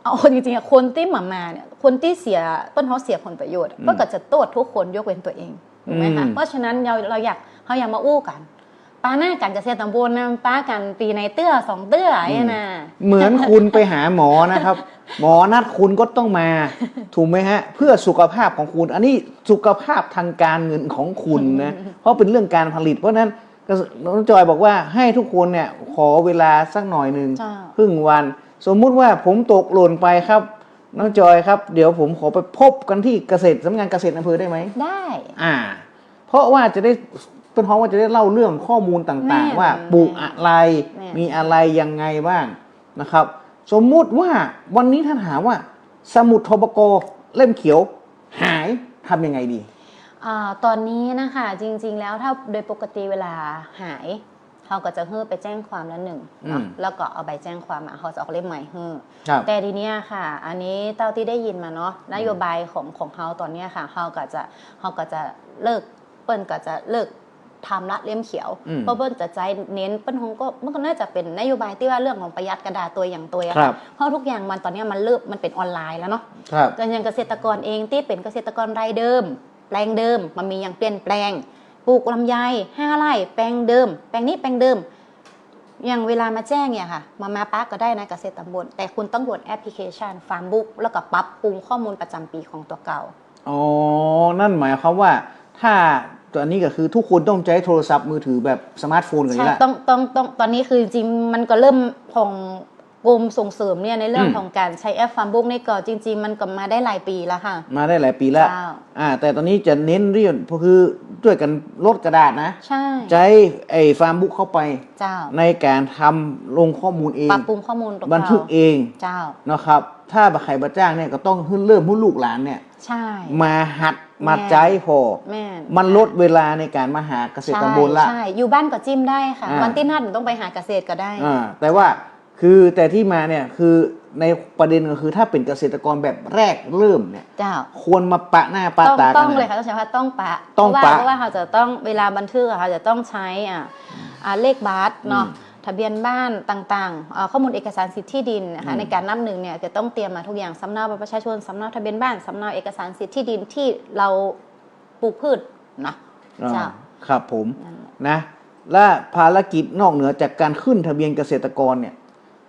S4: เอาจริงๆคนที่มาเนี่ยคนที่เสียป้นเขาเสียผลประโยชน์ป้นก็จะโทษทุกคนยกเว้นตัวเองถูกไหมคะเพราะฉะนั้นเราอยากมาอู้กันป้าหน้ากันเกษตรตำบลนะป้ากันปีในเตื้อ2เตื้อเนี่ยนะ
S3: เหมือนคุณไปหาหมอนะครับหมอนัดคุณก็ต้องมาถูกไหมฮะเพื่อสุขภาพของคุณอันนี้สุขภาพทางการเงินของคุณนะเพราะเป็นเรื่องการผลิตเพราะนั้นน้องจอยบอกว่าให้ทุกคนเนี่ยขอเวลาสักหน่อยนึงครึ่งวันสมมุติว่าผมตกหล่นไปครับน้องจอยครับเดี๋ยวผมขอไปพบกันที่สำนักงานเกษตรอำเภอได้ไหม
S4: ได้
S3: เพราะว่าจะได้ต้นฮ้องว่าจะได้เล่าเรื่องข้อมูลต่างๆว่าปลูกอะไรมีอะไรยังไงบ้างนะครับสมมุติว่าวันนี้ท่านถามว่าสมุดทบกเล่มเขียวหายทำยังไงดี
S4: ตอนนี้นะคะจริงๆแล้วถ้าโดยปกติเวลาหายเขาก็จะไปแจ้งความแล้ว1เนาะแล้วก็เอาใบแจ้งความมาเขาจะออกเล่มใหม่แต่ทีเนี้ยค่ะอันนี้เต้าที่ได้ยินมาเนาะนโยบายของเขาตอนนี้ค่ะเขาก็จะเลิกเปิ้นก็จะเลิกทำละเล่มเขียวเพราะเปิ้ลจะใจเน้นเปิ้ลคงก็มันก็น่าจะเป็นนโยบายที่ว่าเรื่องของประหยัดกระดาษตัวอย่างตัวค่ะเพราะทุกอย่างมันตอนนี้มันเป็นออนไลน์แล้วเนาะแต่อย่างเกษตรกรเองที่เป็นเกษตรกรรายเดิมแปลงเดิมมันมีอย่างเปลี่ยนแปลงปลูกลำไย5 ไร่แปลงเดิมแปลงนี้แปลงเดิมอย่างเวลามาแจ้งเนี่ยค่ะมาปั๊บก็ได้นะเกษตรตำบลแต่คุณต้องโหลดแอปพลิเคชันฟาร์มบุ๊กแล้วก็ปรับปรุงข้อมูลประจำปีของตัวเก่า
S3: อ๋อนั่นหมายความว่าถ้าตัวนี้ก็คือทุกคนต้องใช้โทรศัพท์มือถือแบบสมาร์ทโฟนกันนี่แหละ
S4: ต้องตอนนี้คือจริงมันก็เริ่มของกรมส่งเสริมเนี่ยในเรื่องของการใช้แอปฟาร์มบุ๊กนี่ก็จริงๆมันก็มาได้หลายปีแล้วค่ะ
S3: มาได้หลายปีแล้วแต่ตอนนี้จะเน้นเรื่องคือด้วยกันลดกระดาษนะใช้ไอ้ฟาร์มบุ๊กเข้าไปในการทำลงข้อมูลเอง
S4: ปรับปรุงข้อมูล
S3: บันทึกเองนะครับถ้าใครมาจ้างเนี่ยก็ต้องเริ่มให้ลูกหลานเนี่ยมาหัดมาใจพอมันลดเวลาในการมาหาเกษตรตำบลละ
S4: ใช่อยู่บ้านก็จิ้มได้ค่ะวันที่นัดต้องไปหาเกษตรก็ได้
S3: แต่ว่าแต่ที่มาเนี่ยคือในประเด็นก็คือถ้าเป็นเกษตรกรแบบแรกเริ่มเนี่ยควรมาปะหน้าปะตากัน
S4: ต้องเลยค่ะต้องใช้ว่าต้องปะเพราะว่าเขาจะต้องเวลาบันทึกเขาจะต้องใช้เลขบัตรเนาะทะเบียนบ้านต่างๆข้อมูลเอกสารสิทธิที่ดินนะคะในการนับหนึ่งเนี่ยจะต้องเตรียมมาทุกอย่างสำเนาบัตรประชาชนสำเนาทะเบียนบ้านสำเนาเอกสารสิทธิที่ดินที่เราปลูกพืช
S3: นะครับผมนะและภารกิจนอกเหนือจากการขึ้นทะเบียนเกษตรกรเนี่ย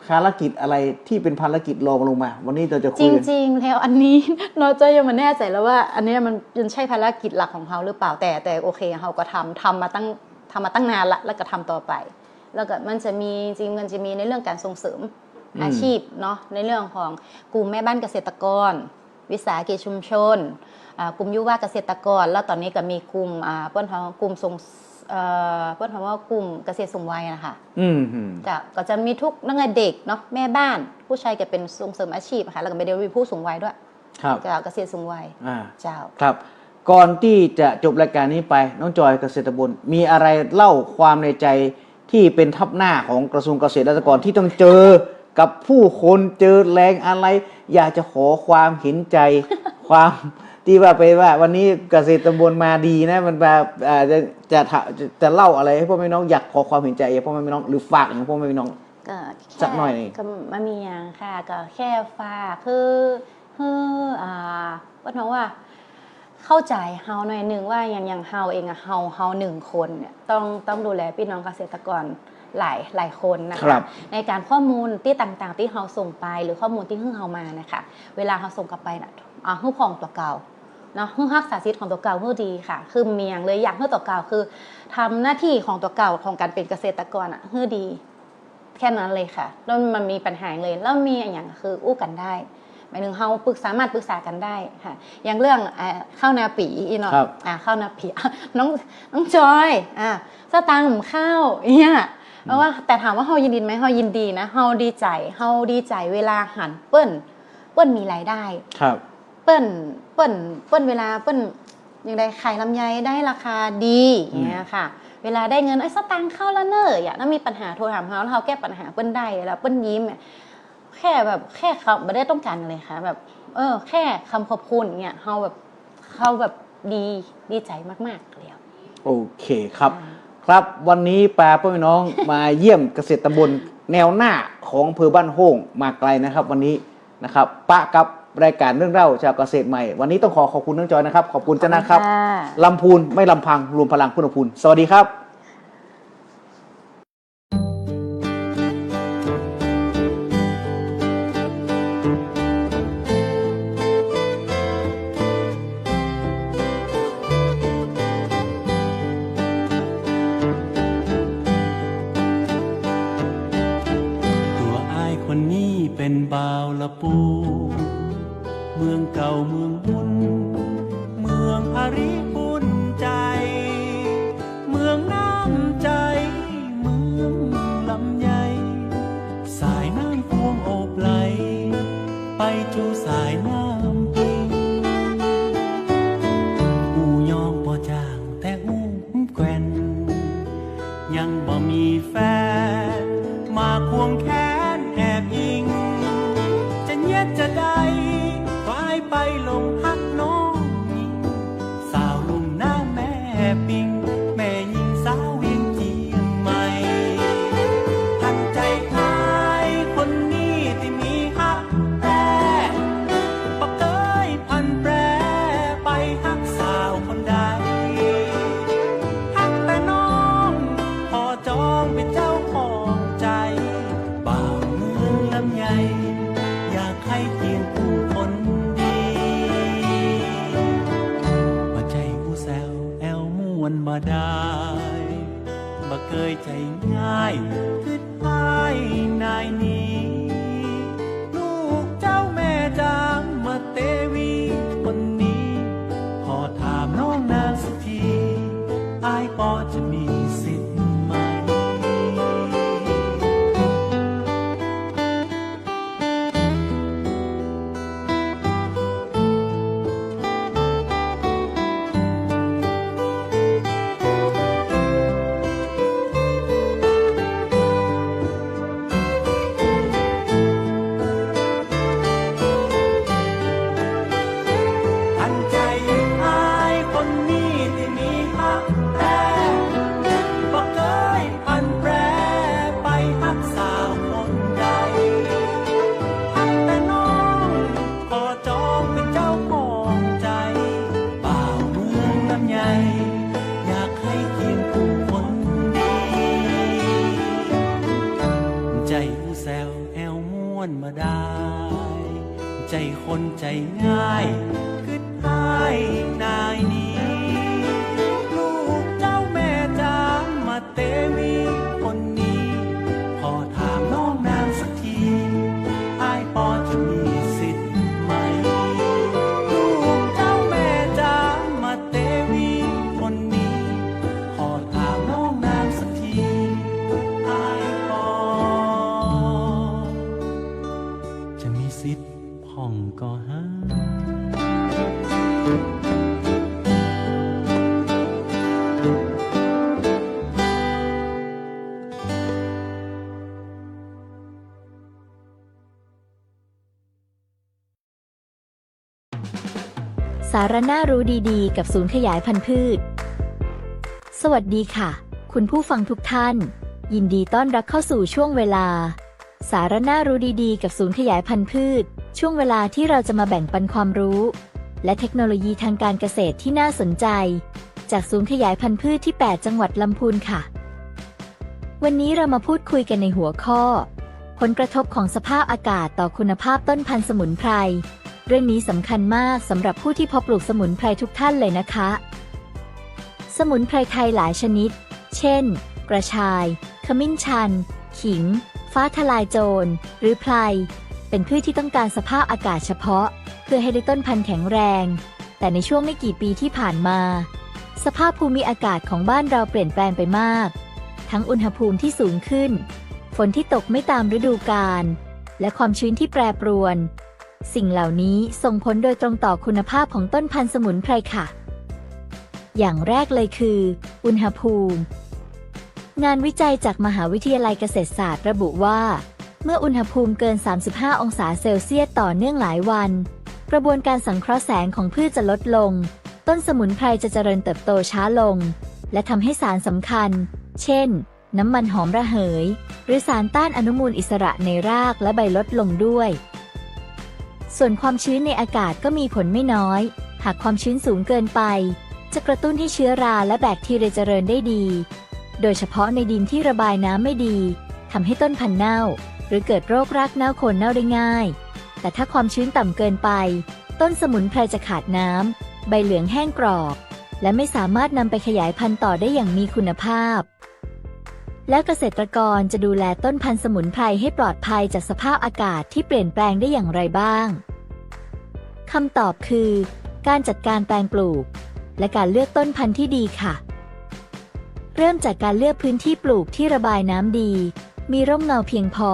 S3: ภารกิจอะไรที่เป็นภารกิจรองลงมาวันนี้เราจะคุย
S4: จริงๆแล้วอันนี้เราจะยังไม่แน่ใจแล้วว่าอันนี้มันยังใช่ภารกิจหลักของเขาหรือเปล่าแต่โอเคเขาก็ทำมาตั้งนานละแล้วก็ทำต่อไปแล้วก็มันจะมีในเรื่องการส่งเสริมอาชีพเนาะในเรื่องของกลุ่มแม่บ้านเกษตรกรวิสาหกิจชุมชนกลุ่มยุวเกษตรกรแล้วตอนนี้ก็มีกลุ่มเปิ้นกลุ่มส่งเปิ้นว่ากลุ่มเกษตรสูงวัยนะคะก็จะมีทุกนักเด็กเนาะแม่บ้านผู้ชายก็เป็นส่งเสริมอาชีพค่ะแล้วก็ไปเดี๋ยวมีผู้สูงวัยด้วยเกษตรสูงวัย
S3: เจ้าครับก่อนที่จะจบรายการนี้ไปน้องจอยเกษตรบลมีอะไรเล่าความในใจที่เป็นทับหน้าของกระทรวงเกษตรและสหกรณ์ที่ต้องเจอกับผู้คนเจอแรงอะไรอยากจะขอความเห็นใจ ความที่ว่าวันนี้เกษตรตำบลมาดีนะมันแบบจะเล่าอะไรให้พ่อแม่น้องอยากขอความเห็นใจพ่อแม่น้องหรือฝากถึงพ่อแม่น้อง
S4: ก็
S3: สักหน่อย
S4: ก็มามีอย่างค่ะก็แค่ฝากคือว่าน้องว่าเข้าใจเฮาหน่อยนึงว่าอย่างเฮาเองอะเฮา1 คนเนี่ยต้องดูแลพี่น้องเกษตรกรหลายคนนะคะในการข้อมูลที่ต่างๆที่เฮาส่งไปหรือข้อมูลที่เฮามานะคะเวลาเฮาส่งกลับไปน่ะฮู้ของตัวเก่าเนาะรักษาสิทธิ์ของตัวเก่าฮู้ดีค่ะคือมีอย่างเลยอยากให้ตัวเก่าคือทำหน้าที่ของตัวเก่าของการเป็นเกษตรกรฮู้ดีแค่นั้นเลยค่ะแล้วมันมีปัญหาเลยแล้วมีอย่างคืออู้กันได้หมายถึงเฮาสามารถปรึกษากันได้ค่ะอย่างเรื่องข้าวนาปีเนาะข้าวนาปีน้องจอยสตางค์ข้าวเนี่ยเพราะว่าแต่ถามว่าเฮายินดีไหมเฮายินดีนะเฮาดีใจเวลาหันเปิ้นมีรายได้
S3: ครับ
S4: เปิ้นเวลาเปิ้นอย่างใดขายลำไยได้ราคาดีอย่างเงี้ยค่ะเวลาได้เงินสตางค์เข้าแล้วเนอะอย่างถ้ามีปัญหาโทรถามเขาแล้วเขาแก้ปัญหาเปิ้นได้แล้วเปิ้นยิ้มแค่เขาไม่ได้ต้องการเลยค่ะแบบแค่คำขอบคุณเงี้ยเขาแบบดีใจมากๆเลย
S3: โอเคครับครับวันนี้ป้าพี่น้อง มาเยี่ยมเกษตรตำบลแนวหน้าของอำเภอบ้านโฮงมาไกลนะครับวันนี้นะครับป้ากับรายการเรื่องเล่าชาวเกษตรใหม่วันนี้ต้องขอบคุณน้องจอยนะครับขอบคุณเจ้านะครับลำพูนไม่ลำพังรวมพลังพุทธพูนสวัสดีครับ
S2: เป็นบ่าวละปูเมืองเก่าเมืองบุญเมืองอาริบุญใจเมืองน้ำใจเมืองลำไยสายน้ำพวงโอบไหลไปจูสายน้ำปิงอูยองบ่จางแต่อูแกว่นยังบ่มีแฟนมาควงแขนแอบยิงจะได้ควายไปลงหักน้องยิงสาวลุงน้าแม่ปิงแม่ยิงสาวเวียงเจียงใหม่ทันใจใครคนนี้ที่มีหักแต่ปักเกยพันแปรไปหักสาวคนใดหักแต่น้องพอจองเป็นเจ้าของใจบ่าวเมืองลำไยให้เพียงผู้คนดีมาใจผู้แซวแอวม่วนมาได้บ่เคยใจง่ายคือไอ้นายนี้ลูกเจ้าแม่จางมาเตวีคนนี้พอถามน้องนางสักทีไอ้ปอจะมีสิทธิ์ไหมมาได้ใจคนใจง่ายคือไอ้นายนี้ลูกเจ้าแม่จางมาเตวีคนนี้พอถามน้องนางสักทีไอ้ปอจะมีสิทธิ์ไหมลูกเจ้าแม่จางมาเตวีคนนี้พอถามน้องนางสักทีไอ้ปอจะมีสิทธิ์พ่องก็หา
S7: สาระน่ารู้ดีๆกับศูนย์ขยายพันธุ์พืชสวัสดีค่ะคุณผู้ฟังทุกท่าน ยินดีต้อนรับเข้าสู่ช่วงเวลาสาระน่ารู้ดีๆกับศูนย์ขยายพันธุ์พืชช่วงเวลาที่เราจะมาแบ่งปันความรู้และเทคโนโลยีทางการเกษตรที่น่าสนใจจากศูนย์ขยายพันธุ์พืชที่ 8 จังหวัดลำพูนค่ะวันนี้เรามาพูดคุยกันในหัวข้อผลกระทบของสภาพอากาศต่อคุณภาพต้นพันธุ์สมุนไพรเรื่องนี้สำคัญมากสำหรับผู้ที่เพาะปลูกสมุนไพรทุกท่านเลยนะคะสมุนไพรไทยหลายชนิดเช่นกระชายขมิ้นชันขิงฟ้าทลายโจรหรือไพรเป็นพืชที่ต้องการสภาพอากาศเฉพาะเพื่อให้ได้ต้นพันธุ์แข็งแรงแต่ในช่วงไม่กี่ปีที่ผ่านมาสภาพภูมิอากาศของบ้านเราเปลี่ยนแปลงไปมากทั้งอุณหภูมิที่สูงขึ้นฝนที่ตกไม่ตามฤดูกาลและความชื้นที่แปรปรวนสิ่งเหล่านี้ส่งผลโดยตรงต่อคุณภาพของต้นพันธุ์สมุนไพรค่ะอย่างแรกเลยคืออุณหภูมิงานวิจัยจากมหาวิทยาลัยเกษตรศาสตร์ระบุว่าเมื่ออุณหภูมิเกิน35องศาเซลเซียสต่อเนื่องหลายวันกระบวนการสังเคราะห์แสงของพืชจะลดลงต้นสมุนไพรจะเจริญเติบโตช้าลงและทำให้สารสำคัญเช่นน้ำมันหอมระเหยหรือสารต้านอนุมูลอิสระในรากและใบลดลงด้วยส่วนความชื้นในอากาศก็มีผลไม่น้อยหากความชื้นสูงเกินไปจะกระตุ้นให้เชื้อราและแบคทีเรียเจริญได้ดีโดยเฉพาะในดินที่ระบายน้ำไม่ดีทำให้ต้นพันธุ์เน่าหรือเกิดโรครากเน่าโคนเน่าได้ง่ายแต่ถ้าความชื้นต่ำเกินไปต้นสมุนไพรจะขาดน้ำใบเหลืองแห้งกรอบและไม่สามารถนำไปขยายพันธุ์ต่อได้อย่างมีคุณภาพแล้วเกษตรกรจะดูแลต้นพันธุ์สมุนไพรให้ปลอดภัยจากสภาพอากาศที่เปลี่ยนแปลงได้อย่างไรบ้างคำตอบคือการจัดการแปลงปลูกและการเลือกต้นพันธุ์ที่ดีค่ะเริ่มจากการเลือกพื้นที่ปลูกที่ระบายน้ำดีมีร่มเงาเพียงพอ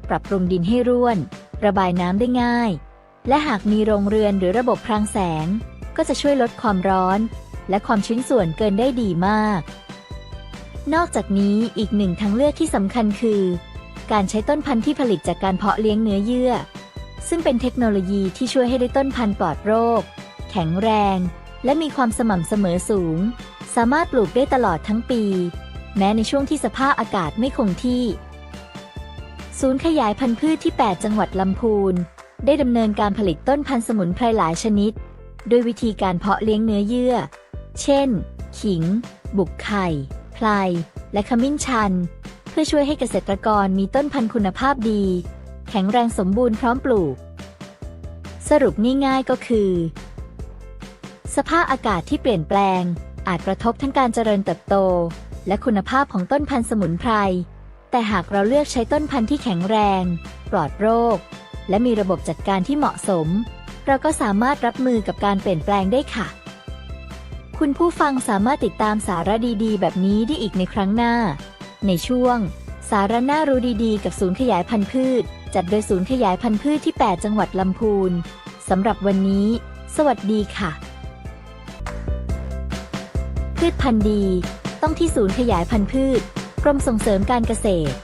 S7: ปรับปรุงดินให้ร่วนระบายน้ำได้ง่ายและหากมีโรงเรือนหรือระบบพรางแสงก็จะช่วยลดความร้อนและความชื้นส่วนเกินได้ดีมากนอกจากนี้อีกหนึ่งทางเลือกที่สำคัญคือการใช้ต้นพันธุ์ที่ผลิตจากการเพาะเลี้ยงเนื้อเยื่อซึ่งเป็นเทคโนโลยีที่ช่วยให้ได้ต้นพันธุ์ปลอดโรคแข็งแรงและมีความสม่ำเสมอสูงสามารถปลูกได้ตลอดทั้งปีแม้ในช่วงที่สภาพอากาศไม่คงที่ศูนย์ขยายพันธุ์พืชที่ 8 จังหวัดลำพูนได้ดำเนินการผลิตต้นพันธุ์สมุนไพรหลายชนิดโดยวิธีการเพาะเลี้ยงเนื้อเยื่อเช่นขิงบุกไข่ไพรและขมิ้นชันเพื่อช่วยให้เกษตรกรมีต้นพันธุ์คุณภาพดีแข็งแรงสมบูรณ์พร้อมปลูกสรุปง่ายๆก็คือสภาพอากาศที่เปลี่ยนแปลงอาจกระทบทั้งการเจริญเติบโตและคุณภาพของต้นพันธุ์สมุนไพรแต่หากเราเลือกใช้ต้นพันธุ์ที่แข็งแรงปลอดโรคและมีระบบจัดการที่เหมาะสมเราก็สามารถรับมือกับการเปลี่ยนแปลงได้ค่ะคุณผู้ฟังสามารถติดตามสาระดีๆแบบนี้ได้อีกในครั้งหน้าในช่วงสาระน่ารู้ดีๆกับศูนย์ขยายพันธุ์พืชจัดโดยศูนย์ขยายพันธุ์พืชที่ 8 จังหวัดลำพูนสำหรับวันนี้สวัสดีค่ะพืชพันธุ์ดีต้องที่ศูนย์ขยายพันธุ์พืชกรมส่งเสริมการเกษตร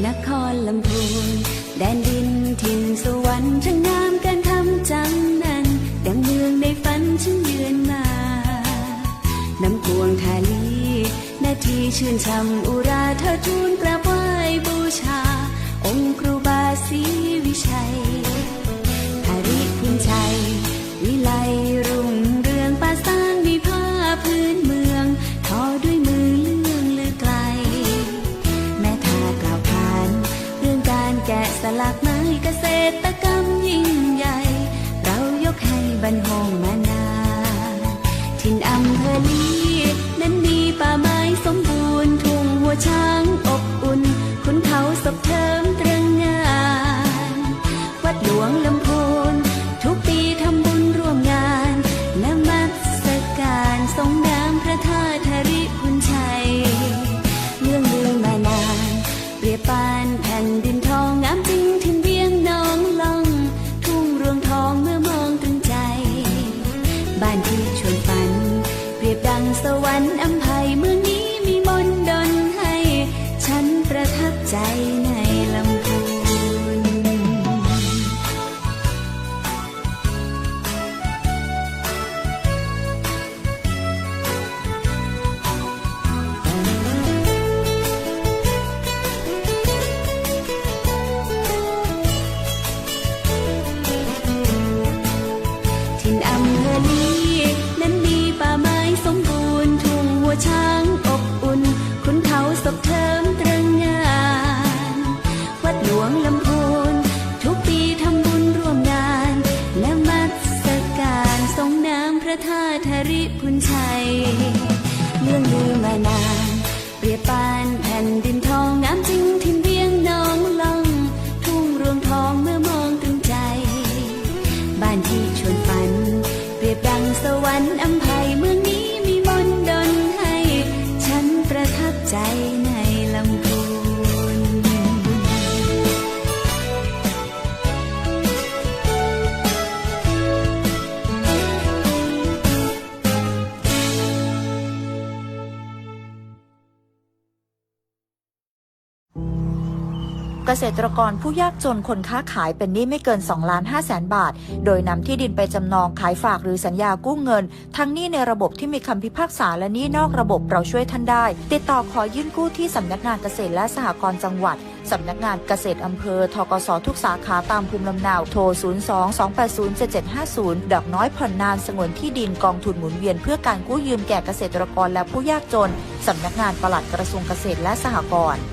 S5: นครลำพูนแดนดินถิ่นสวรรค์ช่างงามเกินคำจำนั้นดังเมืองในฝันฉันเยือนมาน้ำกวงทาลีนาทีชื่นช่ำอุราเธอทูลกราบไหว้บูชาองค์ครูบาศรีวิชัยหาริพุนชัยวิไลรุ่งเรืองป่าสร้างมีผ้าพื้นเมืองทอด้วยมือเลื่องลือไกลแม้ท่ากล่าวขานเรื่องการแกะสลักไม้เกษตรกรรมยิ่งใหญ่เรายกให้บรรหงมานานถิ่นอำเภอลีนั้นมีป่าไม้สมบูรณ์ทุ่งหัวช้างอบอุ่นขุนเขาสบเทิมตรึงงานวัดหลวงลำพูนทุกปีทำบุญร่วมงานและมัสการทรงน้ำพระธาตุหริพุนชัยเรื่องลือมานานเปรียบปานแผ่นดินทองงามจริงถิ่นเวียงน้องล่องทุ่งรวงทองเมื่อมองตรึงใจบ้านที่ชวนฝัน
S6: เกษตรกรผู้ยากจนคนค้าขายเป็นหนี้ไม่เกิน 2,500,000 บาทโดยนำที่ดินไปจำนองขายฝากหรือสัญญากู้เงินทั้งหนี้ในระบบที่มีคำพิพากษาและหนี้นอกระบบเราช่วยท่านได้ติดต่อขอยื่นกู้ที่สำนักงานเกษตรและสหกรณ์จังหวัดสำนักงานเกษตรอำเภอธกสทุกสาขาตามภูมิลำเนาโทร 02-280-7750 ดอกน้อยผ่อนนานสงวนที่ดินกองทุนหมุนเวียนเพื่อการกู้ยืมแก่เกษตรกรและผู้ยากจนสำนักงานปลัดกระทรวงเกษตรและสหกรณ์